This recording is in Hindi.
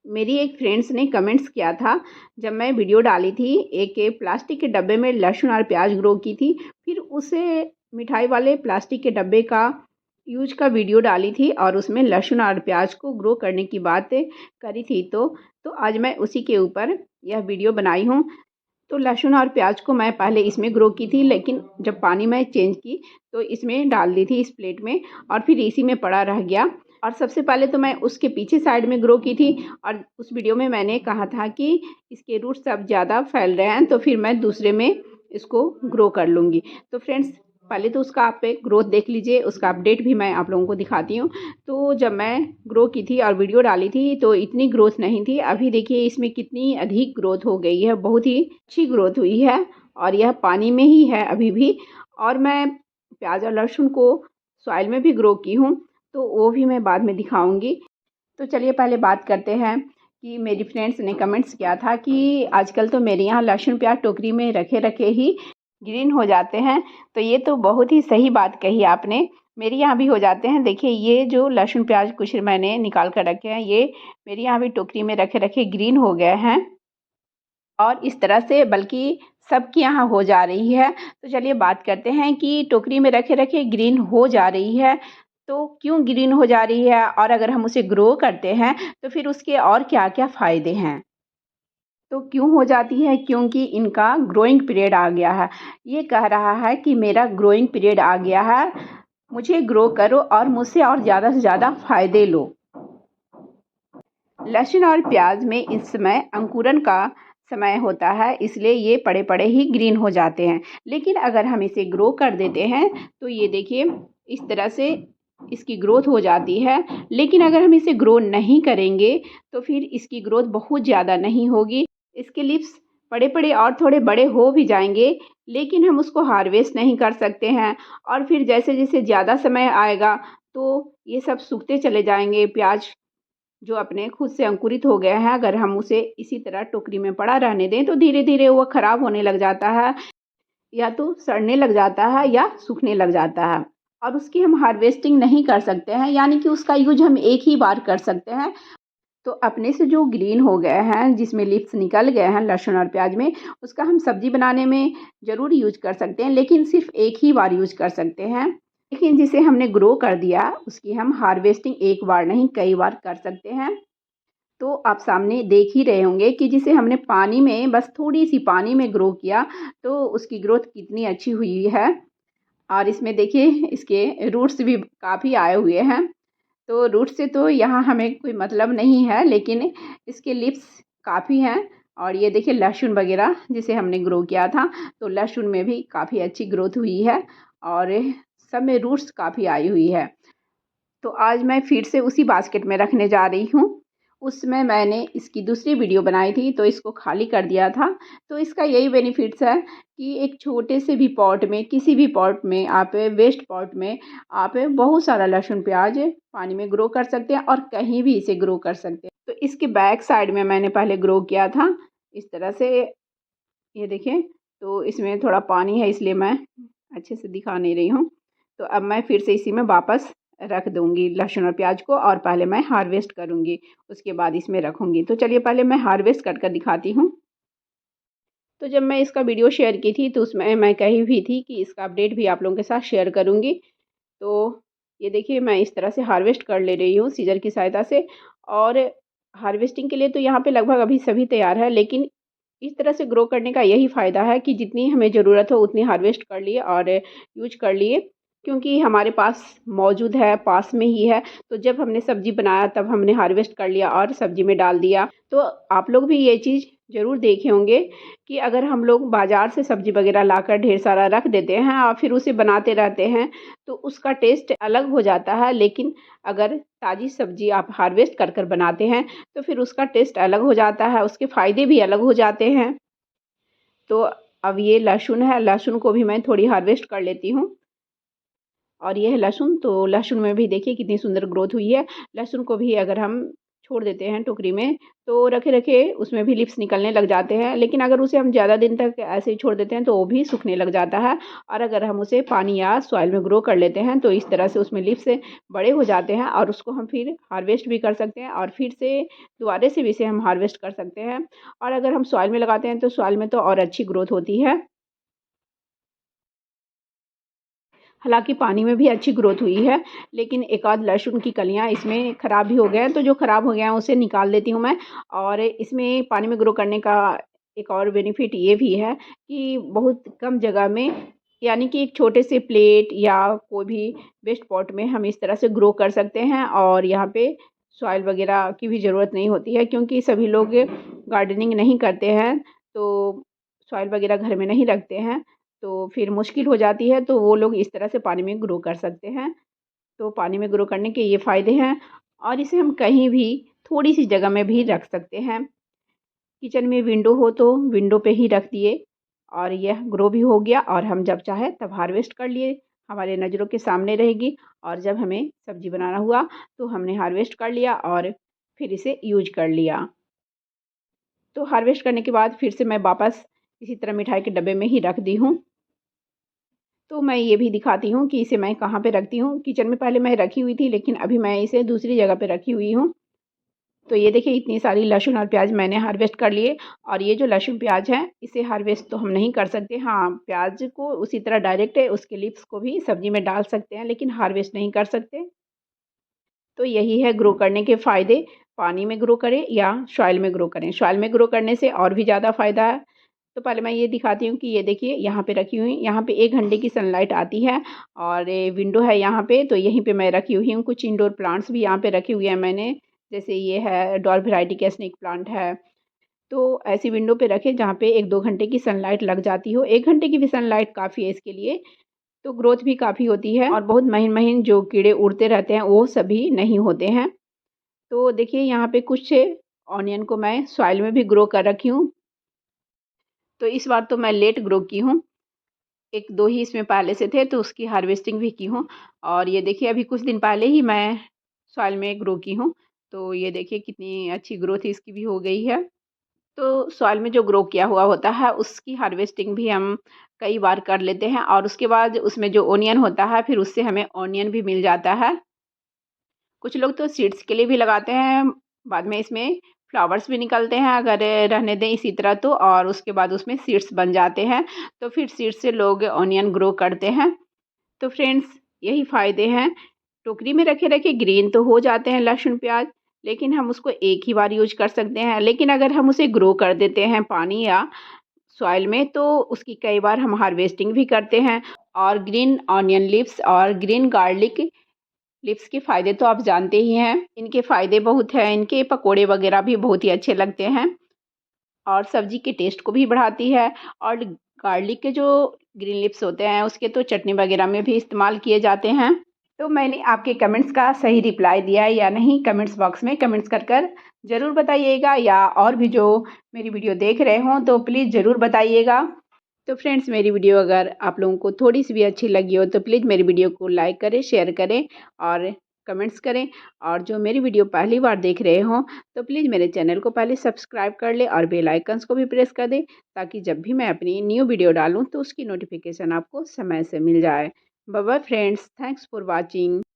मेरी एक फ्रेंड्स ने कमेंट्स किया था, जब मैं वीडियो डाली थी एक प्लास्टिक के डब्बे में लहसुन और प्याज ग्रो की थी, फिर उसे मिठाई वाले प्लास्टिक के डब्बे का यूज का वीडियो डाली थी और उसमें लहसुन और प्याज को ग्रो करने की बात करी थी। तो आज मैं उसी के ऊपर यह वीडियो बनाई हूँ। तो लहसुन और प्याज को मैं पहले इसमें ग्रो की थी, लेकिन जब पानी मैं चेंज की तो इसमें डाल दी थी इस प्लेट में, और फिर इसी में पड़ा रह गया। और सबसे पहले तो मैं उसके पीछे साइड में ग्रो की थी, और उस वीडियो में मैंने कहा था कि इसके रूट्स अब ज़्यादा फैल रहे हैं तो फिर मैं दूसरे में इसको ग्रो कर लूँगी। तो फ्रेंड्स, पहले तो उसका आप ग्रोथ देख लीजिए, उसका अपडेट भी मैं आप लोगों को दिखाती हूँ। तो जब मैं ग्रो की थी और वीडियो डाली थी तो इतनी ग्रोथ नहीं थी। अभी देखिए इसमें कितनी अधिक ग्रोथ हो गई है, बहुत ही अच्छी ग्रोथ हुई है, और यह पानी में ही है अभी भी। और मैं प्याज और लहसुन को सॉइल में भी ग्रो की हूँ, तो वो भी मैं बाद में दिखाऊंगी। तो चलिए पहले बात करते हैं कि मेरी फ्रेंड्स ने कमेंट्स किया था कि आजकल तो मेरे यहाँ लहसुन प्याज टोकरी में रखे रखे ही ग्रीन हो जाते हैं। तो ये तो बहुत ही सही बात कही आपने, मेरे यहाँ भी हो जाते हैं। देखिए ये जो लहसुन प्याज कुछ मैंने निकाल कर रखे हैं, ये मेरे यहाँ भी टोकरी में रखे रखे ग्रीन हो गए हैं, और इस तरह से बल्कि सबके यहाँ हो जा रही है। तो चलिए बात करते हैं कि टोकरी में रखे रखे ग्रीन हो जा रही है तो क्यों ग्रीन हो जा रही है, और अगर हम उसे ग्रो करते हैं तो फिर उसके और क्या क्या फ़ायदे हैं। तो क्यों हो जाती है? क्योंकि इनका ग्रोइंग पीरियड आ गया है। ये कह रहा है कि मेरा ग्रोइंग पीरियड आ गया है, मुझे ग्रो करो और मुझसे और ज़्यादा से ज़्यादा फ़ायदे लो। लहसुन और प्याज में इस समय अंकुरन का समय होता है, इसलिए ये पड़े पड़े ही ग्रीन हो जाते हैं। लेकिन अगर हम इसे ग्रो कर देते हैं तो ये देखिए इस तरह से इसकी ग्रोथ हो जाती है। लेकिन अगर हम इसे ग्रो नहीं करेंगे तो फिर इसकी ग्रोथ बहुत ज़्यादा नहीं होगी। इसके लीव्स बड़े बड़े और थोड़े बड़े हो भी जाएंगे, लेकिन हम उसको हार्वेस्ट नहीं कर सकते हैं। और फिर जैसे जैसे ज़्यादा समय आएगा तो ये सब सूखते चले जाएंगे। प्याज जो अपने खुद से अंकुरित हो गया है, अगर हम उसे इसी तरह टोकरी में पड़ा रहने दें तो धीरे धीरे वो खराब होने लग जाता है, या तो सड़ने लग जाता है या सूखने लग जाता है, और उसकी हम हार्वेस्टिंग नहीं कर सकते हैं, यानी कि उसका यूज हम एक ही बार कर सकते हैं। तो अपने से जो ग्रीन हो गए हैं, जिसमें लीव्स निकल गए हैं लहसुन और प्याज में, उसका हम सब्जी बनाने में ज़रूर यूज कर सकते हैं, लेकिन सिर्फ एक ही बार यूज कर सकते हैं। लेकिन जिसे हमने ग्रो कर दिया उसकी हम हार्वेस्टिंग एक बार नहीं कई बार कर सकते हैं। तो आप सामने देख ही रहे होंगे कि जिसे हमने पानी में, बस थोड़ी सी पानी में ग्रो किया, तो उसकी ग्रोथ कितनी अच्छी हुई है। और इसमें देखिए इसके रूट्स भी काफ़ी आए हुए हैं। तो रूट से तो यहाँ हमें कोई मतलब नहीं है, लेकिन इसके लिप्स काफ़ी हैं। और ये देखिए लहसुन वगैरह जिसे हमने ग्रो किया था, तो लहसुन में भी काफ़ी अच्छी ग्रोथ हुई है, और सब में रूट्स काफ़ी आई हुई है। तो आज मैं फिर से उसी बास्केट में रखने जा रही हूँ। उसमें मैंने इसकी दूसरी वीडियो बनाई थी तो इसको खाली कर दिया था। तो इसका यही बेनिफिट्स है कि एक छोटे से भी पॉट में, किसी भी पॉट में आप, वेस्ट पॉट में आप बहुत सारा लहसुन प्याज पानी में ग्रो कर सकते हैं, और कहीं भी इसे ग्रो कर सकते हैं। तो इसके बैक साइड में मैंने पहले ग्रो किया था इस तरह से, ये देखिए। तो इसमें थोड़ा पानी है इसलिए मैं अच्छे से दिखा नहीं रही हूँ। तो अब मैं फिर से इसी में वापस रख दूँगी लहसुन और प्याज को, और पहले मैं हार्वेस्ट करूँगी, उसके बाद इसमें रखूँगी। तो चलिए पहले मैं हार्वेस्ट कर दिखाती हूँ। तो जब मैं इसका वीडियो शेयर की थी तो उसमें मैं कही हुई थी कि इसका अपडेट भी आप लोगों के साथ शेयर करूँगी। तो ये देखिए मैं इस तरह से हार्वेस्ट कर ले रही हूँ सीज़र की सहायता से। और हार्वेस्टिंग के लिए तो यहाँ पे लगभग अभी सभी तैयार है, लेकिन इस तरह से ग्रो करने का यही फ़ायदा है कि जितनी हमें ज़रूरत हो उतनी हार्वेस्ट कर लिए और यूज कर लिए, क्योंकि हमारे पास मौजूद है, पास में ही है। तो जब हमने सब्ज़ी बनाया तब हमने हार्वेस्ट कर लिया और सब्ज़ी में डाल दिया। तो आप लोग भी ये चीज़ ज़रूर देखे होंगे कि अगर हम लोग बाज़ार से सब्ज़ी वग़ैरह लाकर ढेर सारा रख देते हैं और फिर उसे बनाते रहते हैं, तो उसका टेस्ट अलग हो जाता है। लेकिन अगर ताज़ी सब्ज़ी आप हार्वेस्ट कर बनाते हैं तो फिर उसका टेस्ट अलग हो जाता है, उसके फ़ायदे भी अलग हो जाते हैं। तो अब ये लहसुन है, लहसुन को भी मैं थोड़ी हार्वेस्ट कर लेती हूँ। और ये है लहसुन, तो लहसुन में भी देखिए कितनी सुंदर ग्रोथ हुई है। लहसुन को भी अगर हम छोड़ देते हैं टोकरी में, तो रखे-रखे उसमें भी लीव्स निकलने लग जाते हैं। लेकिन अगर उसे हम ज़्यादा दिन तक ऐसे ही छोड़ देते हैं तो वो भी सूखने लग जाता है। और अगर हम उसे पानी या सॉइल में ग्रो कर लेते हैं तो इस तरह से उसमें लीव्स बड़े हो जाते हैं और उसको हम फिर हार्वेस्ट भी कर सकते हैं और फिर से दोबारा से भी इसे हम हार्वेस्ट कर सकते हैं। और अगर हम सॉइल में लगाते हैं तो सॉइल में तो और अच्छी ग्रोथ होती है। हालाँकि पानी में भी अच्छी ग्रोथ हुई है, लेकिन एक आध लहसुन की कलियाँ इसमें ख़राब भी हो गए हैं, तो जो ख़राब हो गया है उसे निकाल देती हूँ मैं। और इसमें पानी में ग्रो करने का एक और बेनिफिट ये भी है कि बहुत कम जगह में, यानी कि एक छोटे से प्लेट या कोई भी वेस्ट पॉट में हम इस तरह से ग्रो कर सकते हैं। और यहाँ पे सॉइल वग़ैरह की भी ज़रूरत नहीं होती है, क्योंकि सभी लोग गार्डनिंग नहीं करते हैं, तो सॉइल वग़ैरह घर में नहीं रखते हैं। तो फिर मुश्किल हो जाती है, तो वो लोग इस तरह से पानी में ग्रो कर सकते हैं। तो पानी में ग्रो करने के ये फ़ायदे हैं और इसे हम कहीं भी थोड़ी-सी जगह में भी रख सकते हैं। किचन में विंडो हो तो विंडो पे ही रख दिए और यह ग्रो भी हो गया और हम जब चाहे तब हार्वेस्ट कर लिए। हमारे नज़रों के सामने रहेगी और जब हमें सब्ज़ी बनाना हुआ तो हमने हार्वेस्ट कर लिया और फिर इसे यूज़ कर लिया। तो हार्वेस्ट करने के बाद फिर से मैं वापस इसी तरह मिठाई के डब्बे में ही रख दी हूँ। तो मैं ये भी दिखाती हूँ कि इसे मैं कहाँ पे रखती हूँ। किचन में पहले मैं रखी हुई थी, लेकिन अभी मैं इसे दूसरी जगह पे रखी हुई हूँ। तो ये देखिए इतनी सारी लहसुन और प्याज़ मैंने हार्वेस्ट कर लिए। और ये जो लहसुन प्याज़ है इसे हार्वेस्ट तो हम नहीं कर सकते। हाँ, प्याज़ को उसी तरह डायरेक्ट उसके लीव्स को भी सब्ज़ी में डाल सकते हैं, लेकिन हार्वेस्ट नहीं कर सकते। तो यही है ग्रो करने के फ़ायदे, पानी में ग्रो करें या सॉइल में ग्रो करें। सॉइल में ग्रो करने से और भी ज़्यादा फ़ायदा है। तो पहले मैं ये दिखाती हूँ कि ये देखिए यहाँ पे रखी हुई, यहाँ पे 1 घंटे की सनलाइट आती है और ये विंडो है यहाँ पे, तो यहीं पे मैं रखी हुई हूँ। कुछ इंडोर प्लांट्स भी यहाँ पे रखे हुए हैं मैंने, जैसे ये है डॉल वैरायटी का स्नेक प्लांट है। तो ऐसी विंडो पे रखें जहाँ पे 1-2 घंटे की सनलाइट लग जाती हो। 1 घंटे की भी सनलाइट काफ़ी है इसके लिए, तो ग्रोथ भी काफ़ी होती है और बहुत महीन-महीन जो कीड़े उड़ते रहते हैं वो सभी नहीं होते हैं। तो देखिए यहाँ पे कुछ ऑनियन को मैं सॉइल में भी ग्रो कर रखी हूँ। तो इस बार तो मैं लेट ग्रो की हूँ। 1-2 ही इसमें पहले से थे तो उसकी हार्वेस्टिंग भी की हूँ। और ये देखिए अभी कुछ दिन पहले ही मैं सॉइल में ग्रो की हूँ। तो ये देखिए कितनी अच्छी ग्रोथ इसकी भी हो गई है। तो सॉइल में जो ग्रो किया हुआ होता है उसकी हार्वेस्टिंग भी हम कई बार कर लेते हैं और उसके बाद उसमें जो ओनियन होता है फिर उससे हमें ओनियन भी मिल जाता है। कुछ लोग तो सीड्स के लिए भी लगाते हैं, बाद में इसमें फ्लावर्स भी निकलते हैं अगर रहने दें इसी तरह तो, और उसके बाद उसमें सीड्स बन जाते हैं, तो फिर सीड्स से लोग ऑनियन ग्रो करते हैं। तो फ्रेंड्स यही फ़ायदे हैं। टोकरी में रखे-रखे ग्रीन तो हो जाते हैं लहसुन, प्याज़, लेकिन हम उसको एक ही बार यूज़ कर सकते हैं। लेकिन अगर हम उसे ग्रो कर देते हैं पानी या सॉइल में तो उसकी कई बार हम हार्वेस्टिंग भी करते हैं। और ग्रीन ऑनियन लीव्स और ग्रीन गार्लिक लिप्स के फ़ायदे तो आप जानते ही हैं। इनके फ़ायदे बहुत हैं, इनके पकोड़े वग़ैरह भी बहुत ही अच्छे लगते हैं और सब्ज़ी के टेस्ट को भी बढ़ाती है। और गार्लिक के जो ग्रीन लिप्स होते हैं, उसके तो चटनी वग़ैरह में भी इस्तेमाल किए जाते हैं। तो मैंने आपके कमेंट्स का सही रिप्लाई दिया है या नहीं, कमेंट्स बॉक्स में कमेंट्स कर ज़रूर बताइएगा। या और भी जो मेरी वीडियो देख रहे हों, तो प्लीज़ ज़रूर बताइएगा। तो फ्रेंड्स मेरी वीडियो अगर आप लोगों को थोड़ी-सी भी अच्छी लगी हो तो प्लीज़ मेरी वीडियो को लाइक करें, शेयर करें और कमेंट्स करें। और जो मेरी वीडियो पहली बार देख रहे हों तो प्लीज़ मेरे चैनल को पहले सब्सक्राइब कर लें और बेल आइकन्स को भी प्रेस कर दें, ताकि जब भी मैं अपनी न्यू वीडियो डालूँ तो उसकी नोटिफ़िकेशन आपको समय से मिल जाए। Bye bye friends, thanks for watching.